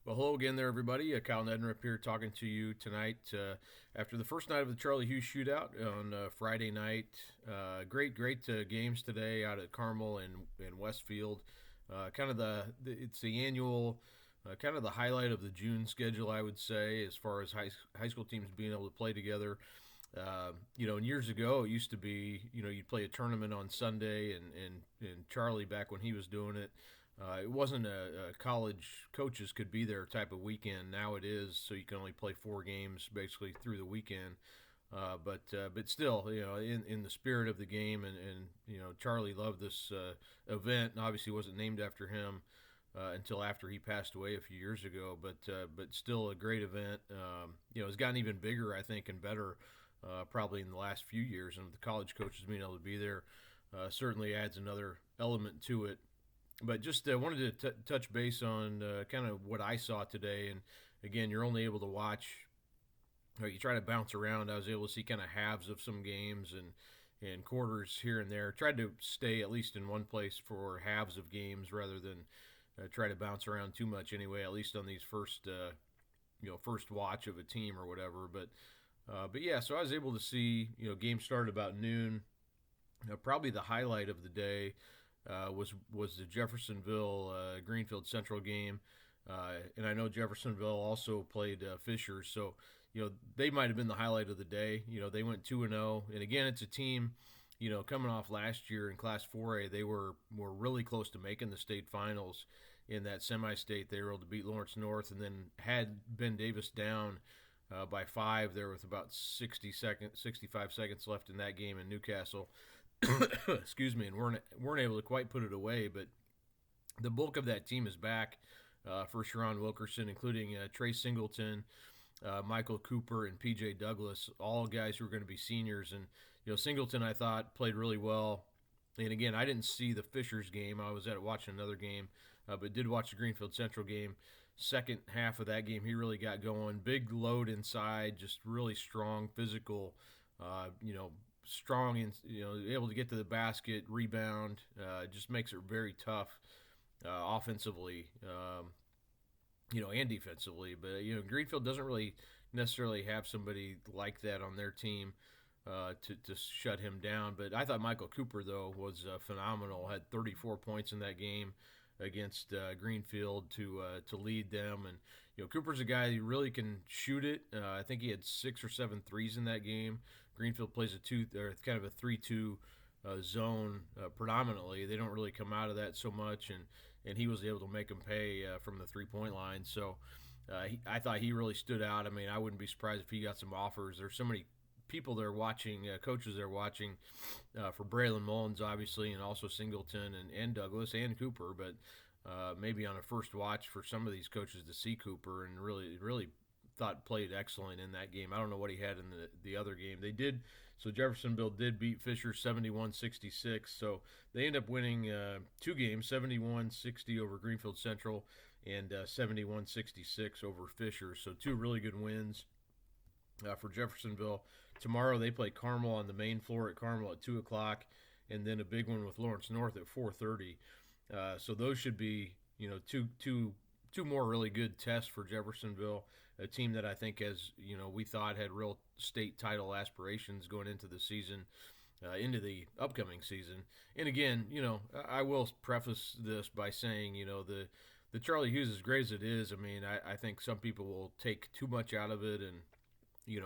Well, hello again there, everybody. Kyle Neddenripp here talking to you tonight after the first night of the Charlie Hughes Shootout on Friday night. Great games today out at Carmel and Westfield. Kind of it's the annual, kind of the highlight of the June schedule, I would say, as far as high school teams being able to play together. And years ago, it used to be, you'd play a tournament on Sunday, and Charlie, back when he was doing it, it wasn't a college coaches could be there type of weekend. Now it is, so you can only play 4 games basically through the weekend. But still, in the spirit of the game, and Charlie loved this event, and obviously wasn't named after him until after he passed away a few years ago. But still a great event. It's gotten even bigger, I think, and better probably in the last few years, and with the college coaches being able to be there certainly adds another element to it. But just wanted to touch base on kind of what I saw today. And again, you're only able to watch, or you try to bounce around. I was able to see kind of halves of some games and quarters here and there. Tried to stay at least in one place for halves of games rather than try to bounce around too much anyway, at least on these first watch of a team or whatever. But yeah, so I was able to see, games started about noon. Probably the highlight of the day was the Jeffersonville Greenfield-Central game, and I know Jeffersonville also played Fisers, so they might have been the highlight of the day. They went 2-0, and again, it's a team. Coming off last year in Class 4A, they were really close to making the state finals in that semi-state. They were able to beat Lawrence North, and then had Ben Davis down by 5 there with about 65 seconds left in that game in Newcastle. Excuse me, and weren't able to quite put it away. But the bulk of that team is back for Sharon Wilkerson, including Trey Singleton, Michael Cooper, and PJ Douglas, all guys who are going to be seniors. And Singleton, I thought, played really well. And again, I didn't see the Fishers game. I was at watching another game, but did watch the Greenfield Central game. Second half of that game, he really got going. Big load inside, just really strong, physical. Strong and able to get to the basket, rebound. Just makes it very tough offensively, and defensively. But Greenfield doesn't really necessarily have somebody like that on their team to shut him down. But I thought Michael Cooper, though, was phenomenal. Had 34 points in that game against Greenfield to lead them. And Cooper's a guy who really can shoot it. I think he had 6 or 7 threes in that game. Greenfield plays kind of a 3-2 zone predominantly. They don't really come out of that so much, and he was able to make them pay from the 3-point line. So I thought he really stood out. I mean, I wouldn't be surprised if he got some offers. There's so many people they're watching, coaches they're watching for Braylon Mullins, obviously, and also Singleton and Douglas and Cooper. But maybe on a first watch for some of these coaches to see Cooper and really thought played excellent in that game. I don't know what he had in the other game. They did, so Jeffersonville did beat Fisher 71-66. So they end up winning 2 games, 71-60 over Greenfield Central and 71-66 over Fisher. So 2 really good wins for Jeffersonville. Tomorrow they play Carmel on the main floor at Carmel at 2 o'clock, and then a big one with Lawrence North at 4:30. So those should be two more really good tests for Jeffersonville, a team that I think has we thought had real state title aspirations going into the season. Into the upcoming season. And again, I will preface this by saying, the Charlie Hughes, as great as it is, I mean, I think some people will take too much out of it and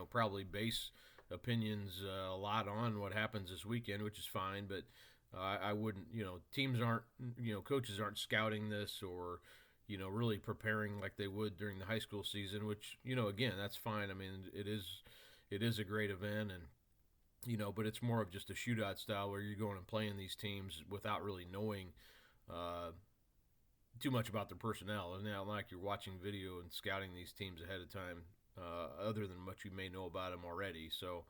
probably base opinions a lot on what happens this weekend, which is fine. But I wouldn't, teams aren't, coaches aren't scouting this or, really preparing like they would during the high school season, which, again, that's fine. I mean, it is a great event, and, but it's more of just a shootout style where you're going and playing these teams without really knowing too much about their personnel. And not like you're watching video and scouting these teams ahead of time, other than what you may know about them already. So,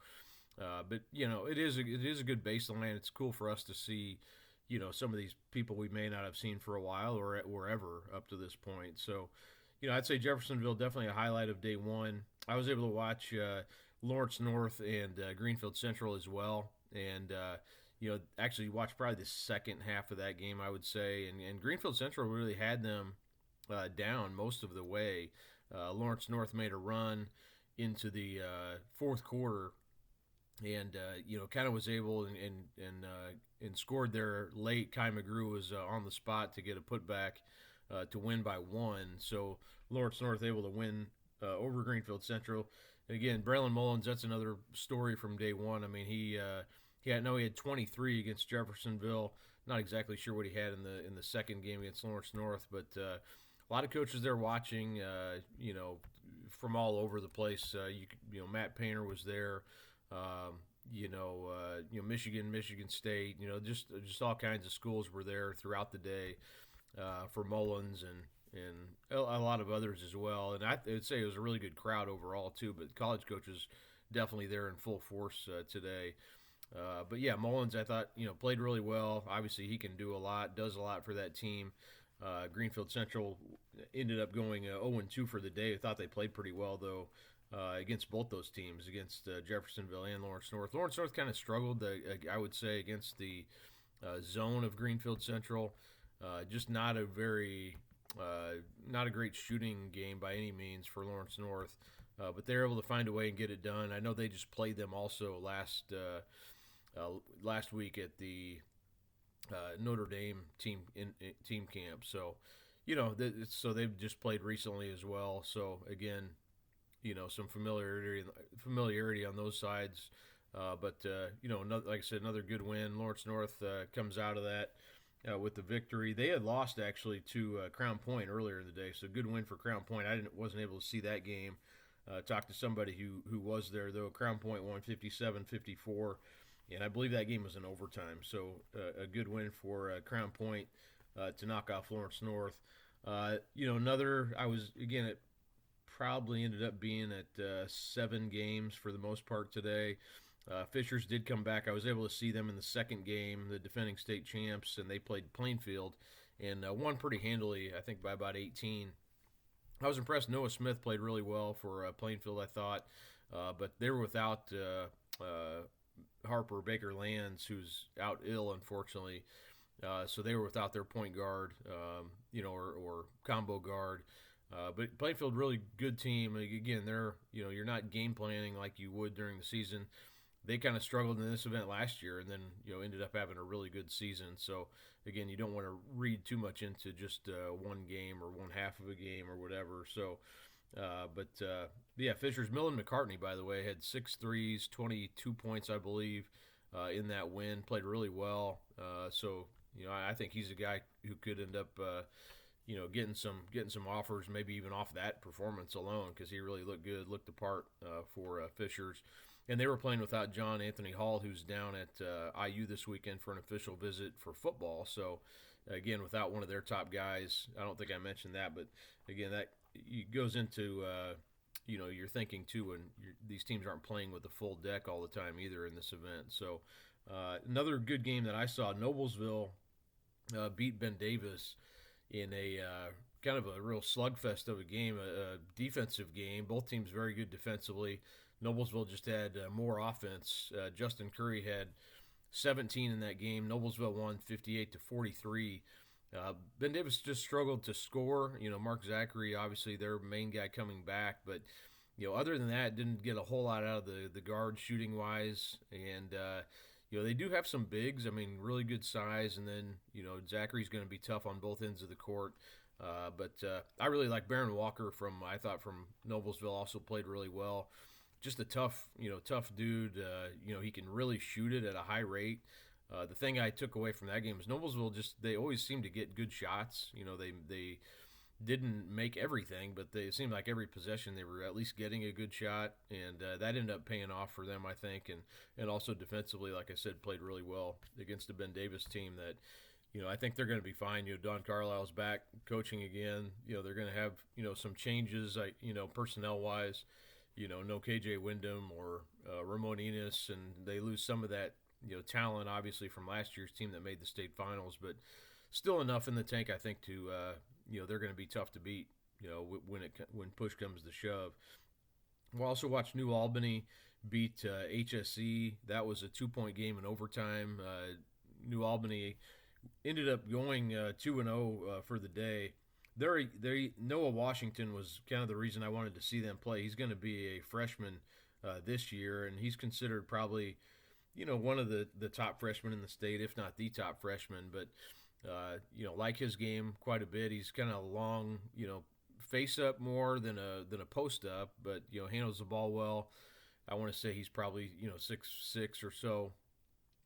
but it is a good baseline. It's cool for us to see, some of these people we may not have seen for a while or ever up to this point. So, I'd say Jeffersonville definitely a highlight of day one. I was able to watch Lawrence North and Greenfield Central as well, and actually watched probably the second half of that game, I would say. And Greenfield Central really had them down most of the way. Lawrence North made a run into the fourth quarter, and kind of was able and scored there late. Kai McGrew was on the spot to get a putback to win by one. So Lawrence North able to win over Greenfield Central. And again, Braylon Mullins, that's another story from day one. I mean, he had 23 against Jeffersonville. Not exactly sure what he had in the second game against Lawrence North, but a lot of coaches there watching. From all over the place. Matt Painter was there. Michigan State. Just all kinds of schools were there throughout the day for Mullins and a lot of others as well. And I would say it was a really good crowd overall too. But college coaches definitely there in full force today. But yeah, Mullins, I thought played really well. Obviously, he can do a lot, does a lot for that team. Greenfield Central ended up going 0-2 for the day. I thought they played pretty well though against both those teams, against Jeffersonville and Lawrence North. Lawrence North kind of struggled, I would say, against the zone of Greenfield Central. Just not a great shooting game by any means for Lawrence North, but they're able to find a way and get it done. I know they just played them also last week at the Notre Dame team camp. So, so they've just played recently as well. So again, some familiarity on those sides. But like I said, another good win. Lawrence North comes out of that with the victory. They had lost actually to Crown Point earlier in the day, so good win for Crown Point. I wasn't able to see that game. Talked to somebody who was there though. Crown Point won 57-54. And I believe that game was in overtime. So a good win for Crown Point to knock off Lawrence North. It probably ended up being at 7 games for the most part today. Fisers did come back. I was able to see them in the second game, the defending state champs, and they played Plainfield and won pretty handily, I think by about 18. I was impressed. Noah Smith played really well for Plainfield, I thought. But they were without Harper Baker Lands, who's out ill, unfortunately. So they were without their point guard, or combo guard. But Plainfield, really good team. Again, they're, you're not game planning like you would during the season. They kind of struggled in this event last year and then, ended up having a really good season. So, again, you don't want to read too much into just one game or one half of a game or whatever. So, Fisher's Millen McCartney, by the way, had 6 threes, 22 points, I believe, in that win. Played really well. I think he's a guy who could end up, getting some offers, maybe even off that performance alone, because he really looked good, looked the part for Fisher's. And they were playing without John Anthony Hall, who's down at IU this weekend for an official visit for football. So, again, without one of their top guys, I don't think I mentioned that, but again, that goes into you're thinking too, and these teams aren't playing with the full deck all the time either in this event. So another good game that I saw, Noblesville beat Ben Davis in a kind of a real slugfest of a game, a defensive game. Both teams very good defensively. Noblesville just had more offense. Justin Curry had 17 in that game. Noblesville won 58-43. Ben Davis just struggled to score. Mark Zachary, obviously their main guy coming back, but other than that, didn't get a whole lot out of the guard shooting wise. And they do have some bigs. I mean, really good size, and then Zachary's going to be tough on both ends of the court. But I really like Baron Walker from Noblesville. Also played really well. Just a tough dude. He can really shoot it at a high rate. The thing I took away from that game is Noblesville they always seem to get good shots. They didn't make everything, but they seemed like every possession they were at least getting a good shot, and that ended up paying off for them, I think. And also defensively, like I said, played really well against the Ben Davis team that, I think they're going to be fine. Don Carlisle's back coaching again. They're going to have, some changes, personnel-wise. No KJ Wyndham or Ramon Enos, and they lose some of that, talent, obviously, from last year's team that made the state finals, but still enough in the tank, I think, to, they're going to be tough to beat, when push comes to shove. We'll also watch New Albany beat HSE. That was a 2-point game in overtime. New Albany ended up going 2-0 for the day. They Noah Washington was kind of the reason I wanted to see them play. He's going to be a freshman this year, and he's considered probably one of the top freshmen in the state, if not the top freshman. But like his game quite a bit. He's kind of long, face up more than a post up, but handles the ball well. I want to say he's probably 6'6" or so.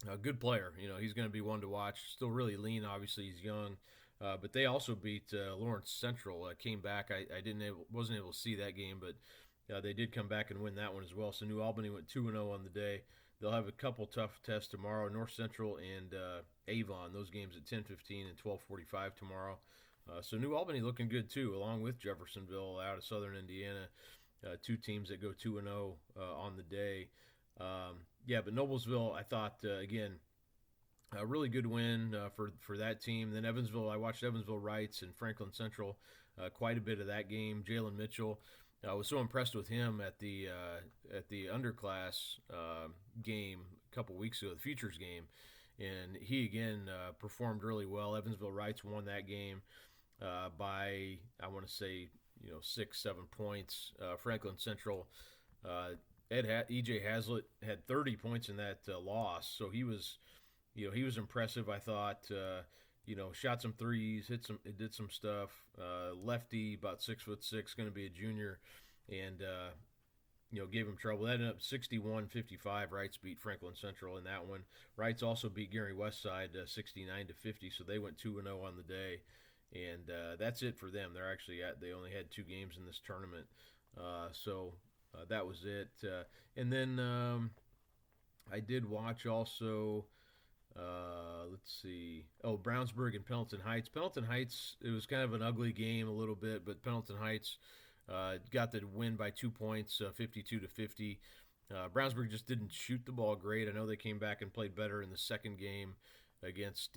A good player. He's going to be one to watch. Still really lean. Obviously, he's young. But they also beat Lawrence Central. Came back. Wasn't able to see that game, but they did come back and win that one as well. So New Albany went 2-0 on the day. They'll have a couple tough tests tomorrow. North Central and Avon. Those games at 10:15 and 12:45 tomorrow. So New Albany looking good too, along with Jeffersonville out of Southern Indiana. Two teams that go 2-0 on the day. But Noblesville, I thought again. A really good win for that team. Then Evansville, I watched Evansville Reitz and Franklin Central quite a bit of that game. Jalen Mitchell, I was so impressed with him at the underclass game a couple weeks ago, the Futures game, and he again performed really well. Evansville Reitz won that game by I want to say 6-7 points. Franklin Central. E.J. Hazlitt had 30 points in that loss, so he was impressive. I thought, shot some threes, did some stuff. Lefty, about 6'6", going to be a junior, and gave him trouble. That ended up 61-55. Reitz beat Franklin Central in that one. Reitz also beat Gary Westside 69-50, so they went 2-0 on the day, and that's it for them. They only had 2 games in this tournament, so that was it. And then I did watch also. Let's see. Brownsburg and Pendleton Heights. Pendleton Heights, it was kind of an ugly game a little bit, but Pendleton Heights got the win by 2 points, 52-50. Brownsburg just didn't shoot the ball great. I know they came back and played better in the second game against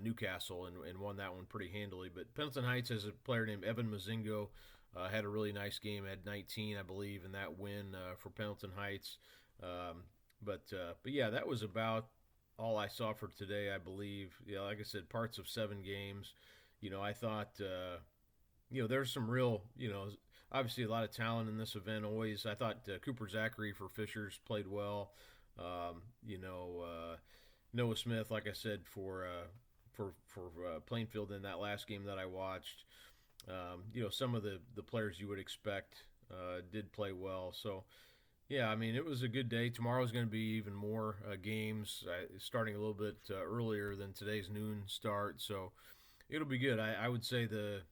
Newcastle and won that one pretty handily. But Pendleton Heights has a player named Evan Mazingo. Had a really nice game, had 19, I believe, in that win for Pendleton Heights. But yeah, that was about all I saw for today, I believe. Like I said, parts of 7 games. I thought, there's some real, obviously a lot of talent in this event always. I thought Cooper Zachary for Fisers played well. Noah Smith, like I said, for Plainfield in that last game that I watched. Some of the players you would expect did play well. So, yeah, I mean, it was a good day. Tomorrow's going to be even more games, starting a little bit earlier than today's noon start. So it'll be good. I would say it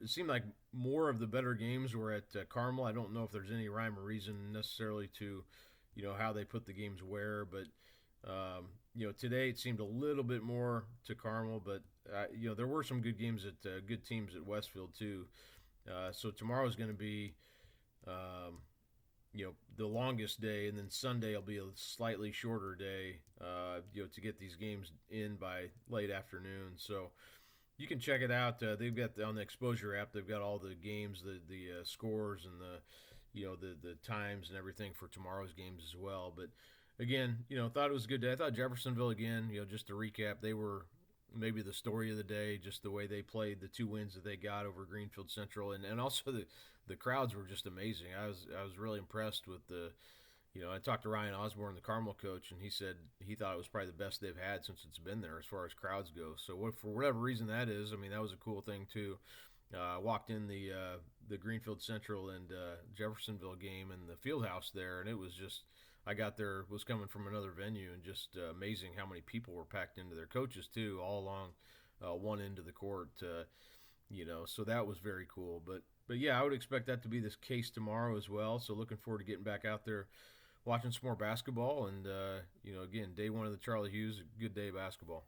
seemed like more of the better games were at Carmel. I don't know if there's any rhyme or reason necessarily to, how they put the games where. But, today it seemed a little bit more to Carmel. But, there were some good games at good teams at Westfield too. So tomorrow's going to be the longest day, and then Sunday will be a slightly shorter day, to get these games in by late afternoon. So you can check it out. They've got on the Exposure app. They've got all the games, the scores, and the times and everything for tomorrow's games as well. But again, thought it was a good day. I thought Jeffersonville again. Just to recap, they were maybe the story of the day, just the way they played, the 2 wins that they got over Greenfield-Central, and also the crowds were just amazing. I was really impressed with I talked to Ryan Osborne, the Carmel coach, and he said he thought it was probably the best they've had since it's been there as far as crowds go. So for whatever reason that is, I mean, that was a cool thing too. Walked in the Greenfield-Central and Jeffersonville game in the field house there, and it was just, I got there, was coming from another venue, and just amazing how many people were packed into their coaches too, all along one end of the court. So that was very cool. But yeah, I would expect that to be the case tomorrow as well. So looking forward to getting back out there, watching some more basketball, and again, day 1 of the Charlie Hughes, good day of basketball.